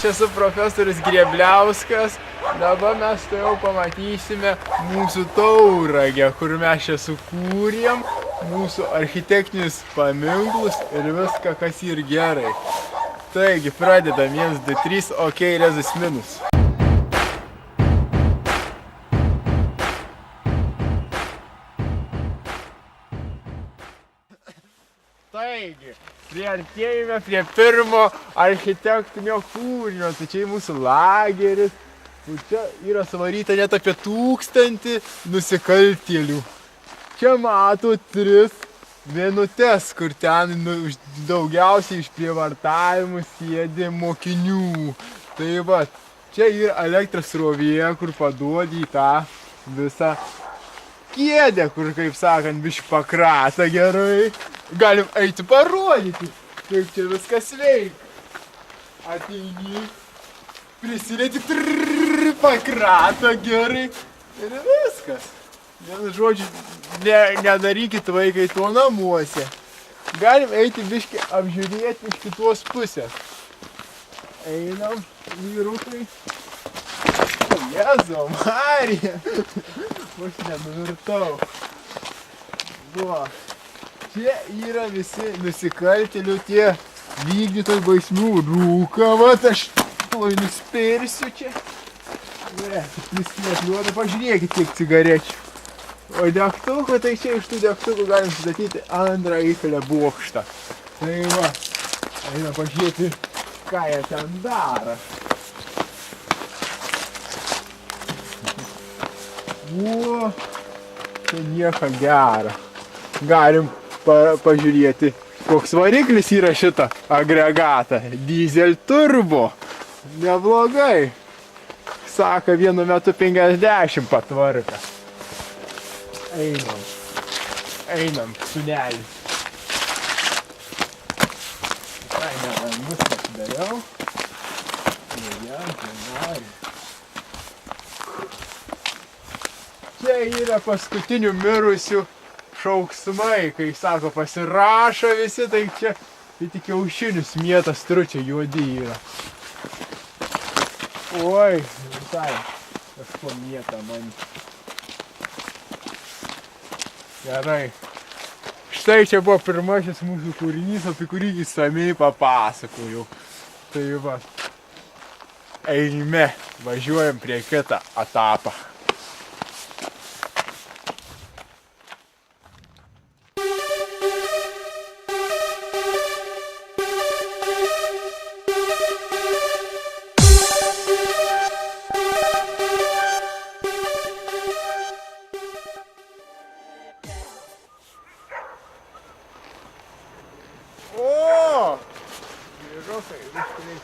aš esu profesorius Griebliauskas. Dabar mes tai jau pamatysime mūsų Tauragę, kur mes čia sukūrėm mūsų architektinius paminklus ir viską, kas yra gerai. Taigi, pradedam 1, 2, 3, ok, rezus minus. Taigi, priartėjome prie pirmo architektinio kūrinio, tai čia mūsų lageris, kur čia yra suvaryta net apie 1000 nusikaltėlių. Čia mato 3 vienutes, kur ten daugiausiai iš prievartavimų sėdi mokinių. Tai va, čia yra elektros srovė, kur paduodi į tą visą kėdę, kur, kaip sakant, biškį pakrata gerai. Galim eiti parodyti, kaip čia viskas veikia. Ateini, prisilieti, pakrata gerai ir viskas. Vienu žodžiu, nedarykit vaikai to namuose. Galim eiti biškį apžiūrėti iš kitos pusės. Einam, vyrukai. Jėzau, Marija! Aš nenuvirtau. Buvo. Čia yra visi nusikaltėlių tie vykdytojai bausmių rūka. Vat aš tuoj nuspirsiu čia. Neatliuoda, pažiūrėkit kiek cigarečių. O degtukų, tai čia iš tų degtukų galim sustatyti 2 Eifelio bokštą. Tai va, eina pažiūrėti, ką jie ten daro. O, čia nieko gero. Galim pažiūrėti, koks variklis yra šitą agregatą. Diesel turbo. Neblogai. Saka, vienu metu 50 patvarka. Einam. Einam, sunelis. Tai nerangus pasidariau. Čia yra paskutinių mirusių šauksmai, kai sako pasirašo visi, tai čia tai tik kiaušinius mėta stručiai juodi yra. Oi, visai kažko mėta man. Gerai. Štai čia buvo pirmasis mūsų kūrinys, apie kurį išsamiai papasakojau. Tai va, eime, važiuojam prie kitą etapą.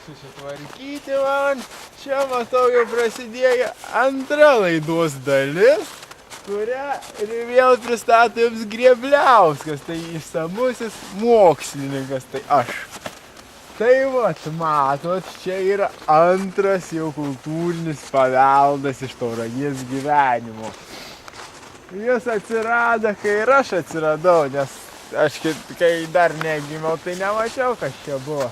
Susitvarkyti man. Čia matau jau prasidėjo antra laidos dalis, kurią ir vėl pristato jums Griebliauskas, tai išsamusis mokslininkas, tai aš. Tai vat, matot, čia yra antras jau kultūrinis paveldas iš Tauragės gyvenimo. Jis atsirado, kai ir aš atsiradau, nes aš kai dar negimiau, tai nemačiau, kas čia buvo.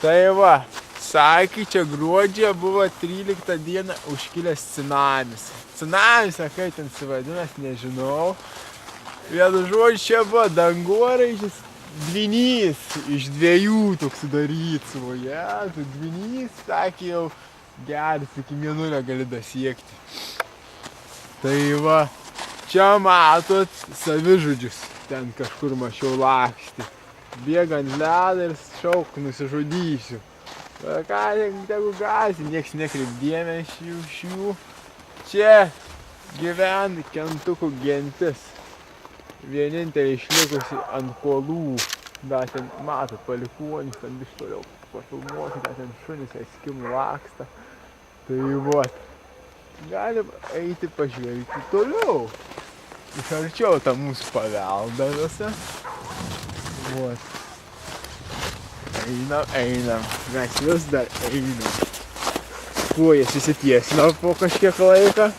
Tai va, sakė, čia gruodžio buvo 13 dieną užkilęs cunamis. Cunamis, kaip ten sivadinas, nežinau. Vienu žodžiu, čia buvo dangoraižis, dvynys iš 2 toks sudaryts. Dvynys, sakė, jau geras, iki mėnulio gali dasiekti. Tai va, čia matot savižudžius, ten kažkur mačiau lakstį. Bėgant ledą ir šauk, nusižudysiu. Ką, tegu gąsdina, nieks nekreip dėmesio iš jų. Čia gyvena kentukų gentis. Vienintelė išlikusi ant kuolų. Bet ten, matot, palikuonis, ten biš toliau pafilmuokite, ten šunis eskimų laksta. Tai vat, galim eiti pažvelgti toliau. Iš arčiau tą mūsų paveldą visą. Vat. Einam. Mes vis dar einam. Kojas įsitiesino po kažkiek laiko.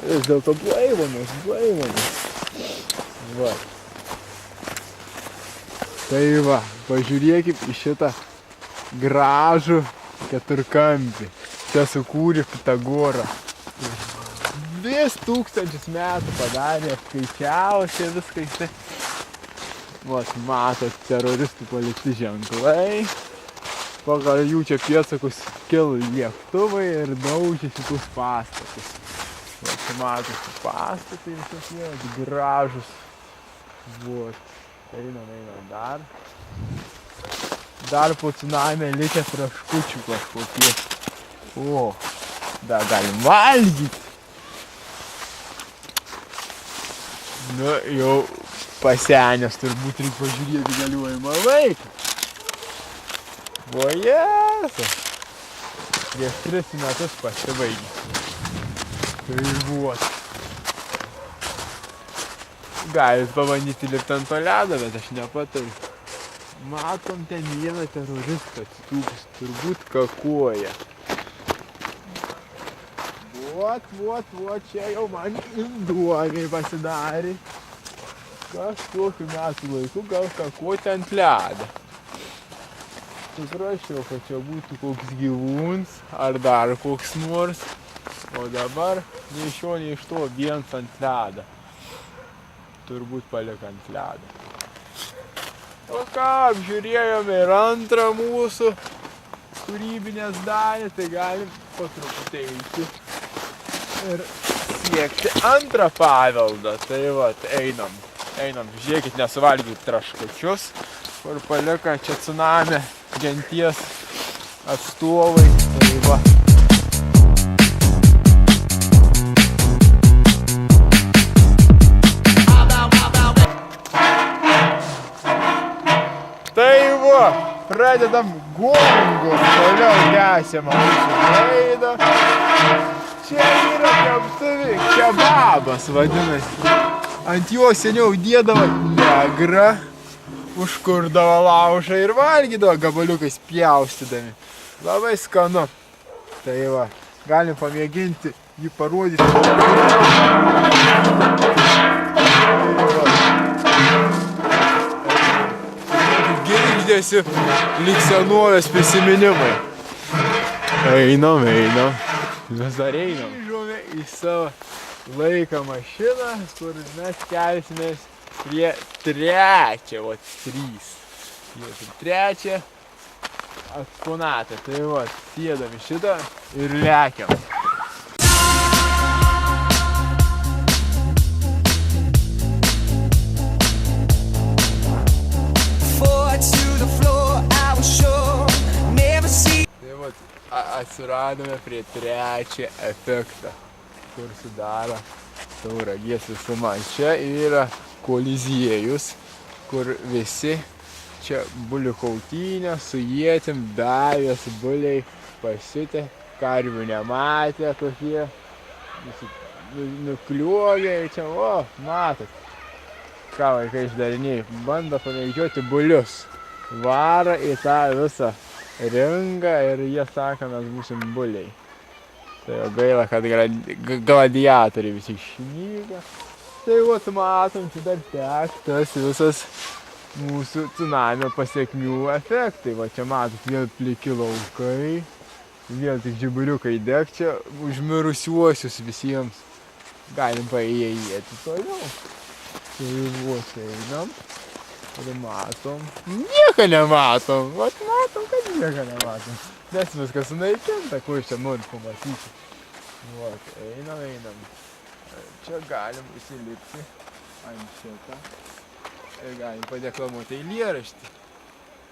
Vis dėlto blaivomės. Va. Tai va, pažiūrėkit į šitą gražų keturkampį. Čia sukūrė Pitagorą. 2000 metų padarė, skaičiausiai viską jisai. Vat, matot, teroristų palikti ženklai. Pagal jų čia pėdsakus kilo lėktuvai ir daužė šitus pastatus. Vat, čia matosi pastatai visokie, gražus. Vat, einam dar. Dar po tsunamio likę traškučių kažkokie. O, dar galim valgyti. Nu, jau pasenęs, turbūt reikia pažiūrėti galiojimą laiką. O Jėzu. Prieš 3 metus pasibaigė. Tai buvo. Galit pabandyti lipti ant to ledo, bet aš nepatariu. Matom ten vieną teroristą atsitūpus, turbūt kakuoja. Vot, čia jau man induogai pasidarė. Kažkokiu metų laiku gal kakuoti ant ledą. Suprasčiau, kad čia būtų koks gyvūns ar dar koks nors. O dabar nei iš jo, nei iš to viens ant ledą. Turbūt palik ant ledą. O ką, apžiūrėjome ir antrą mūsų kūrybinės dalį, tai galim po truputį eiti ir siekti antrą paveldą. Tai vat, einam. Žiūrėkit, nesuvalgykit traškučius, kur palika čia tsunamio genties atstovai. Tai va. Tai va, pradedam gongu, toliau tęsiam mūsų laidą. Čia yra keptuvė, kebabas vadinasi. Ant jo seniau dėdavo degrą, užkurdavo laužą ir valgydavo gabaliukais pjaustydami. Labai skanu. Tai va, galim pamėginti jį parodyti. Girgždėsi lyg senovės prisiminimai. Einam. Vis dar einam. Grįžome į savo laiką mašiną, kur mes kelsimės prie trečią, vat 3. Trečią eksponatą. Tai vat, sėdam į šitą ir lekiam. Tai vat, atsiradome prie trečią efektą, kur sudaro Tauragės visuma. Čia yra koliziejus, kur visi čia bulių kautynė su ietim, davės buliai pasiutę, karvių nematė tokie, nukliuogė ir čia, o, matot, ką vaikai išdariniai, bando pamėgdžioti bulius, varo į tą visą ringą ir jie sako, mes būsim buliai. Tai gaila, kad gladiatoriai visi išnyko. Tai vat matom, čia dar tektas visas mūsų tsunamio pasiekmių efektai. Va čia matot, vėl pliki laukai, vėl tik žiburiukai deg čia užmirusiuosius visiems. Galim paėjėti toliau. Tai vos einam ir matom. Nieko nematom. Vat matom, kad nieko nematom. Nes viskas sunaikinta, kur čia norim pamatyti. Vat, einam. Čia galim įsilipti ant šitą. Ir galim padeklamuoti eilėraštį.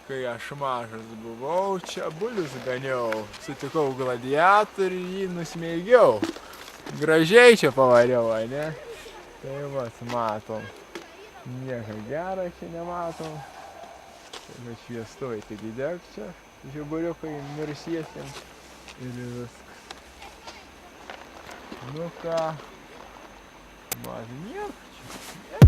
Kai aš mažas buvau, čia bulius ganiau. Sutikau gladiatorių, jį nusmeigiau. Gražiai čia pavariau, ne? Tai vat, matom. Nieko gero čia nematom. Tai šviestuvai tik įdeg čia. Žiburiukai mirsiesiems ir viskas. Nu ką, man nieko čia.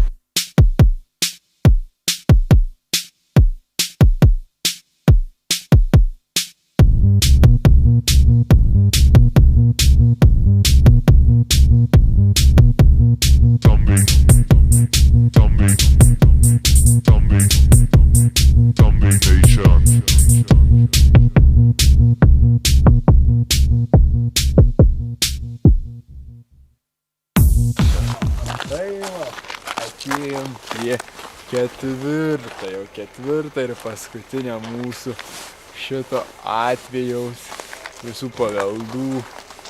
Zombie Nation. Tai va, atėjom prie ketvirtą ir paskutinę mūsų šito atvejaus visų paveldų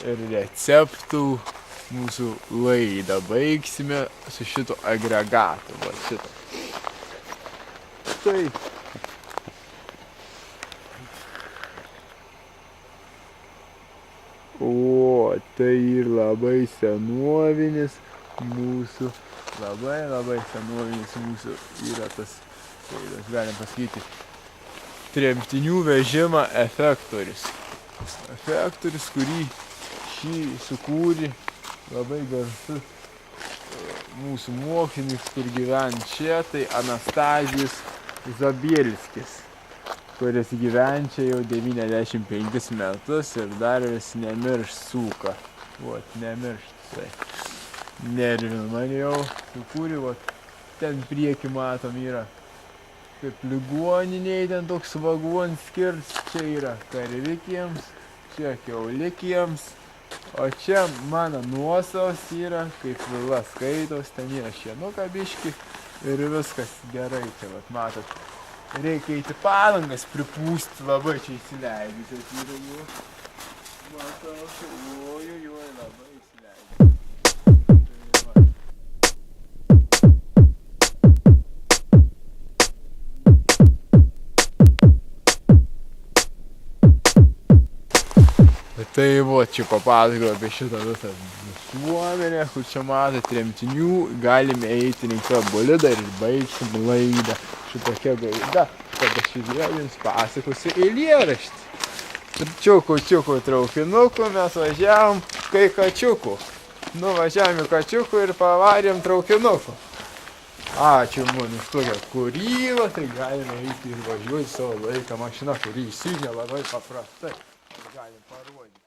ir receptų mūsų laidą. Baigsime su šito agregatu. Va šito. Tai. O, tai ir labai senovinis mūsų, labai senovinis mūsų yra tas, galim pasakyti, tremtinių vežimą efektorius. Efektorius, kurį šį sukūrė labai garsus mūsų mokslininkas, kur gyvena čia, tai Anastazijus Zabielskis, kuris gyvenčia jau 95 metus ir dar vis nemirš sūka. Vot, nemiršt. Nervin man jau sukūrė, vot, ten prieki matom yra kaip ligoniniai, ten toks vagon skirs, čia yra karvikiems, čia kiaulikiems, o čia mano nuosavas yra, kaip vila skaitos, ten yra šienuka biški ir viskas gerai čia, vat, matot. Reikia eiti palangas pripūsti, labai čia įsileidusios yra jų. Matau, ojojoj, labai įsileidusios. Tai va, čia papasakojau apie šitą visą visuomenę, kur čia matot tremtinių, galime eiti link tą bolidą ir baigsim laidą. Šitokia gaida, kad aš jums pasakosiu eilėraštį. Čiukų traukinuku mes važiavom kai kačiukų. Nuvažiavom į kačiukų ir pavarėm traukinuku. Ačiū man už tokią kūrybą, tai galime eiti ir važiuoti savo laiką mašiną, kuri įsiūnė labai paprastai. Galim parodyti.